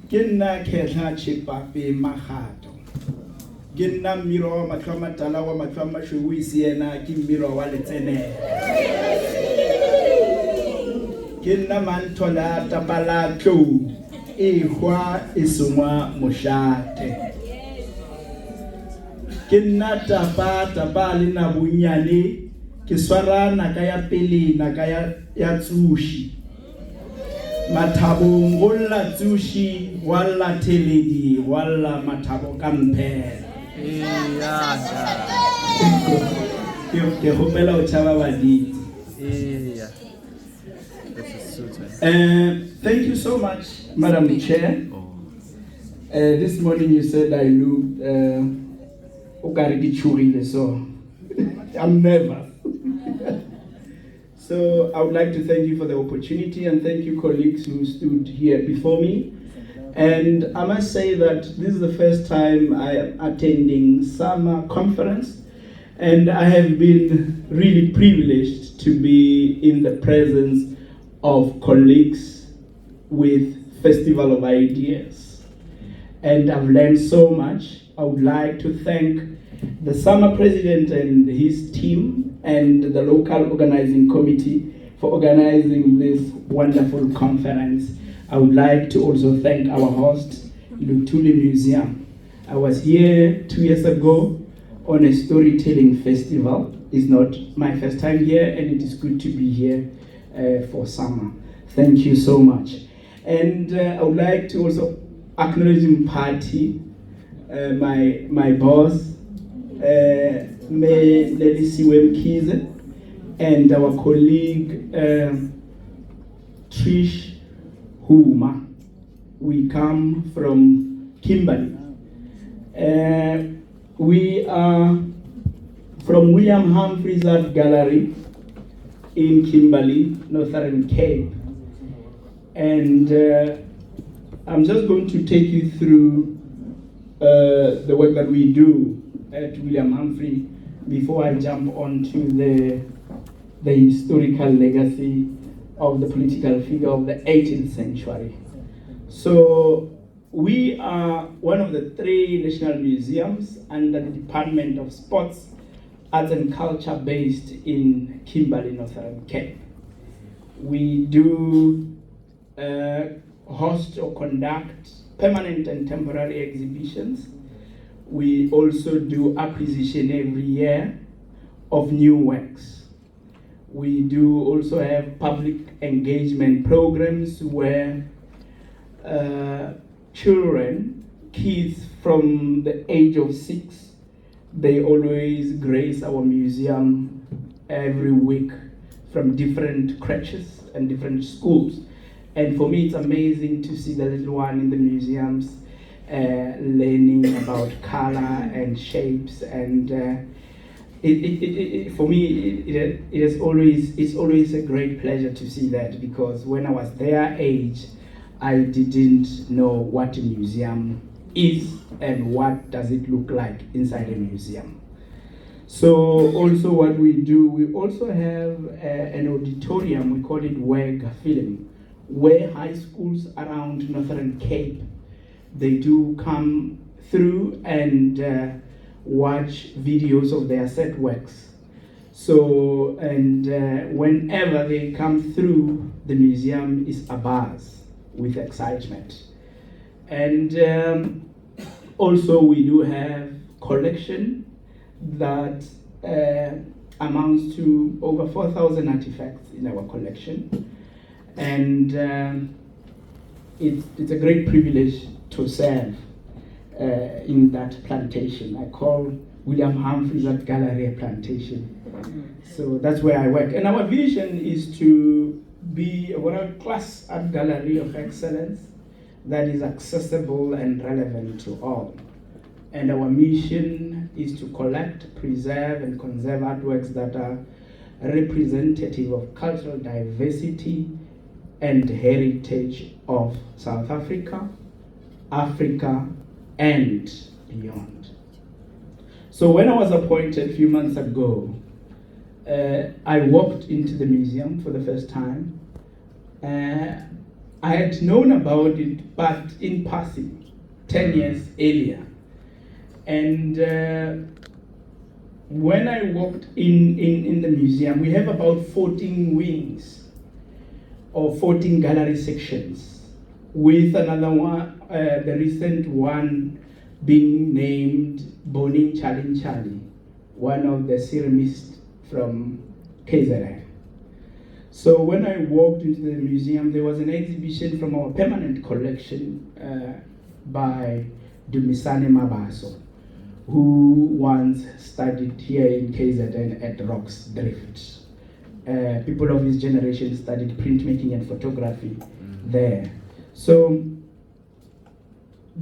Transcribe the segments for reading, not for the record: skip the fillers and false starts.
Kinna Ketha Chipapi Mahato. Ginna Miro Matama Talawa Matama Shui Siena Kimbiro Walitene. Kinna Mantola Tapala Klu. Ihwa Isuma Mushate. Kinna Tabali na Bunyani. Kiswara nakaya pili nakaya ya tsushi. Matabo ngola tsushi wala teledi wala matabo kampe. Ke hopela o tshaba baditi. Thank you so much, Madam Chair. This morning you said I looked so I'm nervous. So I would like to thank you for the opportunity and thank you colleagues who stood here before me. And I must say that this is the first time I am attending summer conference, and I have been really privileged to be in the presence of colleagues with Festival of Ideas. And I've learned so much. I would like to thank the summer president and his team and the local organizing committee for organizing this wonderful conference. I would like to also thank our host, Lutuli Museum. I was here 2 years ago on a storytelling festival. It's not my first time here, and it is good to be here for summer. Thank you so much. And I would like to also acknowledge Mpati, my boss, and our colleague Trish Huma. We come from Kimberley. We are from William Humphreys Art Gallery in Kimberley, Northern Cape. And I'm just going to take you through the work that we do at William Humphrey before I jump onto the historical legacy of the political figure of the 18th century. So we are one of the 3 national museums under the Department of Sports, Arts and Culture based in Kimberley, Northern Cape. We do host or conduct permanent and temporary exhibitions. We also do acquisition every year of new works. We do also have public engagement programs where children, kids from the age of 6, they always grace our museum every week from different creches and different schools. And for me, it's amazing to see the little one in the museums learning about color and shapes. And for me, it's always a great pleasure to see that, because when I was their age, I didn't know what a museum is and what does it look like inside a museum. So also what we do, we also have an auditorium, we call it WHAG Film, where high schools around Northern Cape, they do come through and watch videos of their set works. So, and whenever they come through, the museum is abuzz with excitement. And also we do have collection that amounts to over 4,000 artifacts in our collection. And it's a great privilege to serve in that plantation. I call William Humphreys Art Gallery a plantation. So that's where I work. And our vision is to be a world-class art gallery of excellence that is accessible and relevant to all. And our mission is to collect, preserve, and conserve artworks that are representative of cultural diversity and heritage of South Africa, Africa, and beyond. So when I was appointed a few months ago, I walked into the museum for the first time. I had known about it, but in passing, 10 years earlier. And when I walked in the museum, we have about 14 wings or 14 gallery sections, with another one, the recent one being named Boning Charlie Charlie, one of the ceramists from KZN. So when I walked into the museum, there was an exhibition from our permanent collection by Dumisane Mabaso, who once studied here in KZN at Rocks Drift. People of his generation studied printmaking and photography there. So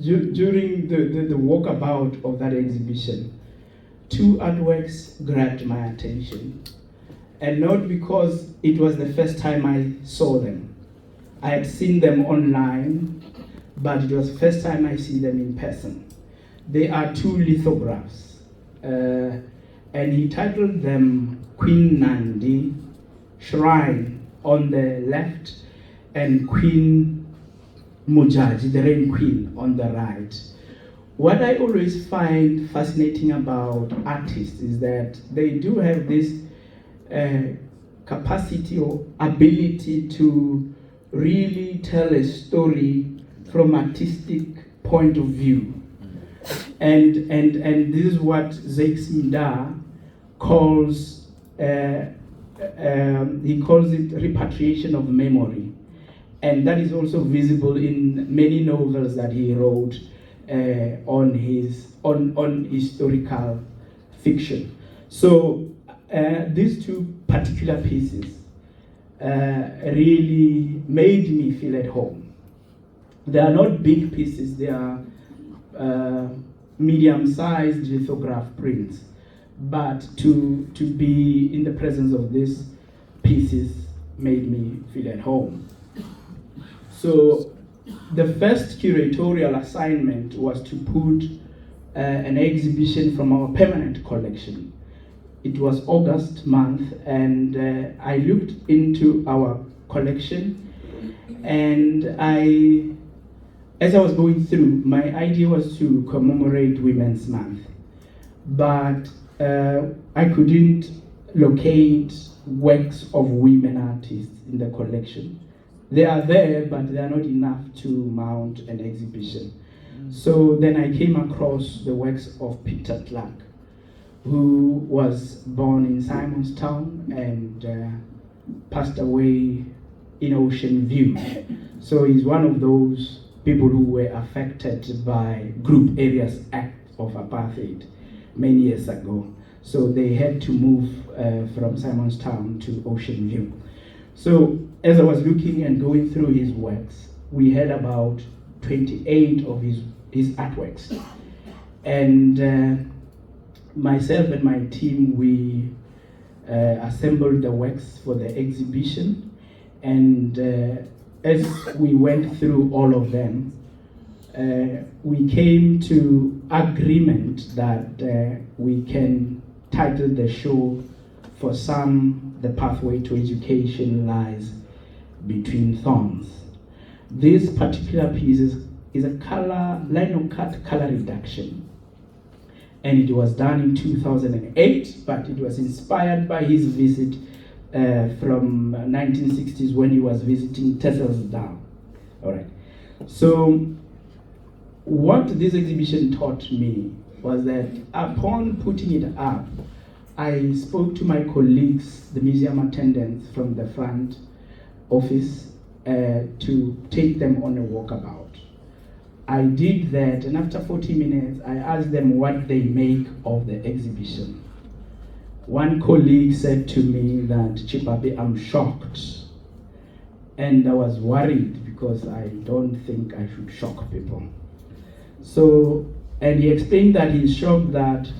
during the walkabout of that exhibition, two artworks grabbed my attention. And not because it was the first time I saw them. I had seen them online, but it was the first time I see them in person. They are two lithographs, and he titled them Queen Nandi, Shrine on the left, and Queen Mujaji, the Rain Queen, on the right. What I always find fascinating about artists is that they do have this capacity or ability to really tell a story from artistic point of view. And this is what Zakes Mda calls, he calls it repatriation of memory. And that is also visible in many novels that he wrote on historical fiction. So these two particular pieces really made me feel at home. They are not big pieces, they are medium-sized lithograph prints, but to be in the presence of these pieces made me feel at home. So the first curatorial assignment was to put an exhibition from our permanent collection. It was August month, and I looked into our collection, and as I was going through, my idea was to commemorate Women's Month, but I couldn't locate works of women artists in the collection. They are there, but they are not enough to mount an exhibition. So then I came across the works of Peter Clark, who was born in Simonstown and passed away in Ocean View. So he's one of those people who were affected by Group Areas Act of Apartheid many years ago. So they had to move from Simonstown to Ocean View. So as I was looking and going through his works, we had about 28 of his artworks. And myself and my team, we assembled the works for the exhibition, and as we went through all of them, we came to agreement that we can title the show, "For Some, the Pathway to Education Lies Between Thorns." This particular piece is a lino-cut color reduction, and it was done in 2008, but it was inspired by his visit from 1960s when he was visiting Texelsdal. All right. So what this exhibition taught me was that upon putting it up, I spoke to my colleagues, the museum attendants from the front office, to take them on a walkabout. I did that, and after 40 minutes, I asked them what they make of the exhibition. One colleague said to me that, "Chipapi, I'm shocked." And I was worried because I don't think I should shock people. So, and he explained that he's shocked that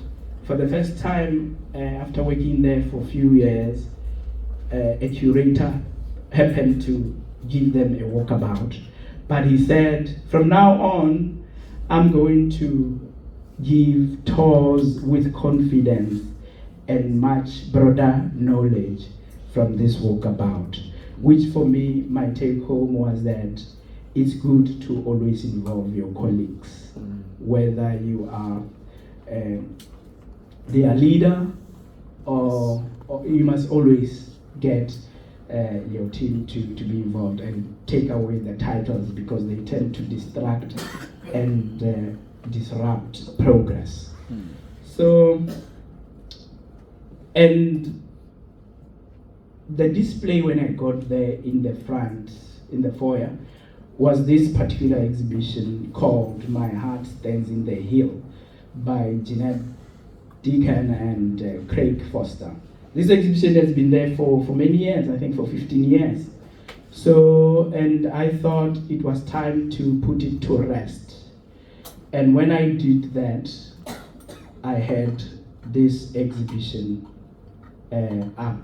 for the first time, after working there for a few years, a curator happened to give them a walkabout. But he said, from now on, I'm going to give tours with confidence and much broader knowledge from this walkabout. which for me, my take home was that it's good to always involve your colleagues, whether you are their leader or you must always get your team to be involved and take away the titles, because they tend to distract and disrupt progress. So, and the display when I got there in the front, in the foyer, was this particular exhibition called My Heart Stands in the Hill by Jeanette Deacon and Craig Foster. This exhibition has been there for many years, I think for 15 years. So, and I thought it was time to put it to rest. And when I did that, I had this exhibition up,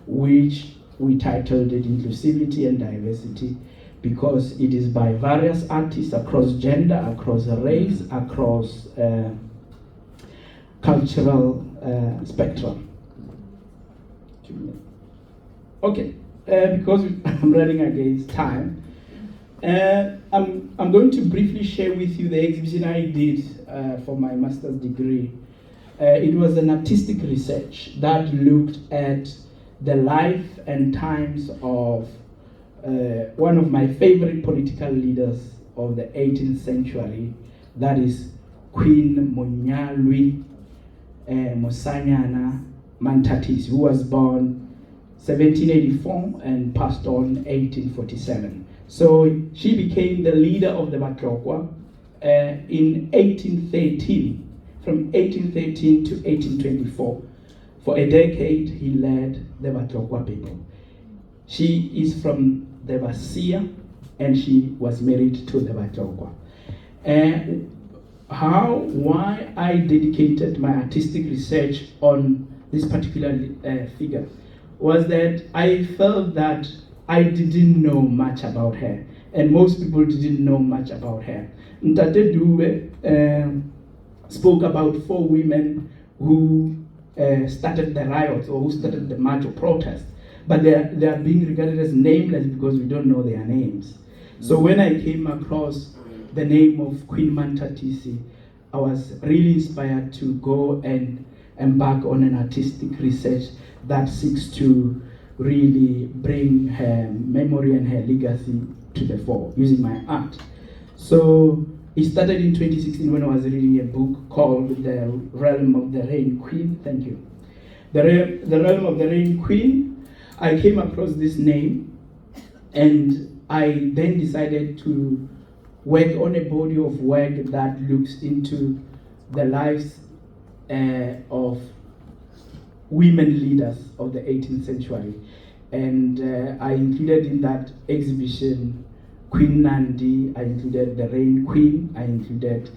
which we titled it Inclusivity and Diversity, because it is by various artists across gender, across race, across cultural spectrum. Okay, because I'm running against time, I'm going to briefly share with you the exhibition I did for my master's degree. It was an artistic research that looked at the life and times of one of my favorite political leaders of the 18th century, that is Queen Monyalwi Mosanyana Manthatisi, who was born 1784 and passed on 1847. So she became the leader of the Batlokwa in 1813. From 1813 to 1824. For a decade, he led the Batlokwa people. She is from the Basia, and she was married to the Batlokwa. Why I dedicated my artistic research on this particular figure was that I felt that I didn't know much about her, and most people didn't know much about her. Ntate Dube spoke about 4 women who started the riots or who started the march or protest, but they are being regarded as nameless because we don't know their names. So when I came across the name of Queen Manthatisi, I was really inspired to go and embark on an artistic research that seeks to really bring her memory and her legacy to the fore using my art. So it started in 2016 when I was reading a book called The Realm of the Rain Queen. Thank you. The Realm of the Rain Queen. I came across this name, and I then decided to work on a body of work that looks into the lives of women leaders of the 18th century. And I included in that exhibition Queen Nandi, I included the Rain Queen, I included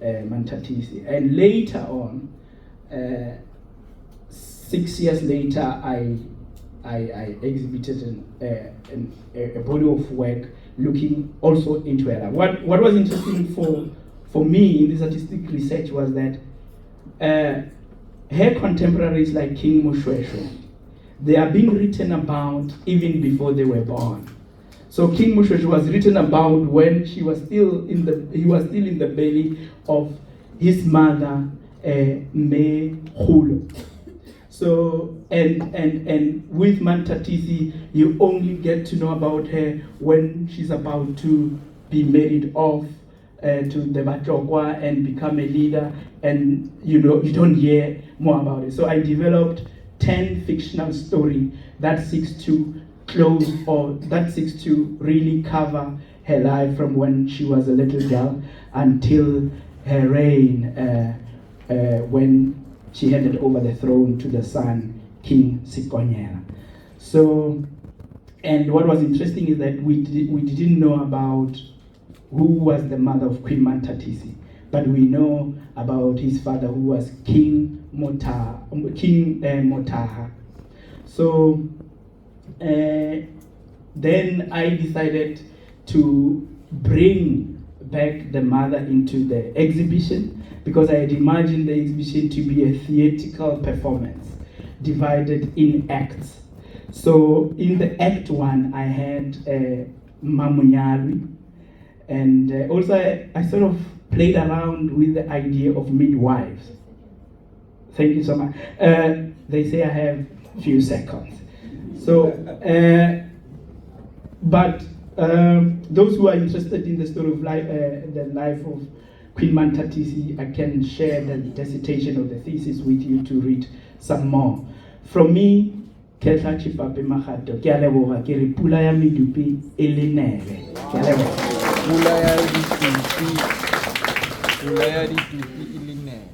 Manthatisi. And later on, 6 years later, I exhibited a body of work looking also into her life. What was interesting for me in this artistic research was that her contemporaries like King Moshoeshoe, they are being written about even before they were born. So King Moshoeshoe was written about when he was still in the belly of his mother, Mehulu. So and with Manthatisi, you only get to know about her when she's about to be married off to the Batlokwa and become a leader, and you don't hear more about it. So I developed 10 fictional stories that seeks to close, or that seeks to really cover her life from when she was a little girl until her reign, when she handed over the throne to the son, King Sikonyela. So, and what was interesting is that we didn't know about who was the mother of Queen Manthatisi, but we know about his father, who was King Motaha. So then I decided to bring back the mother into the exhibition, because I had imagined the exhibition to be a theatrical performance divided in acts. So in the Act 1, I had Mamunyari, and also I sort of played around with the idea of midwives. Thank you so much. They say I have few seconds. So, but those who are interested in the story of life, the life of Queen Manthatisi, I can share the dissertation of the thesis with you to read some more. From me, Ketla Chipape Mahato, ke a leboga ke re pula ya medupi e le nele. Ke a leboga. Pula ya ditupi e le nele.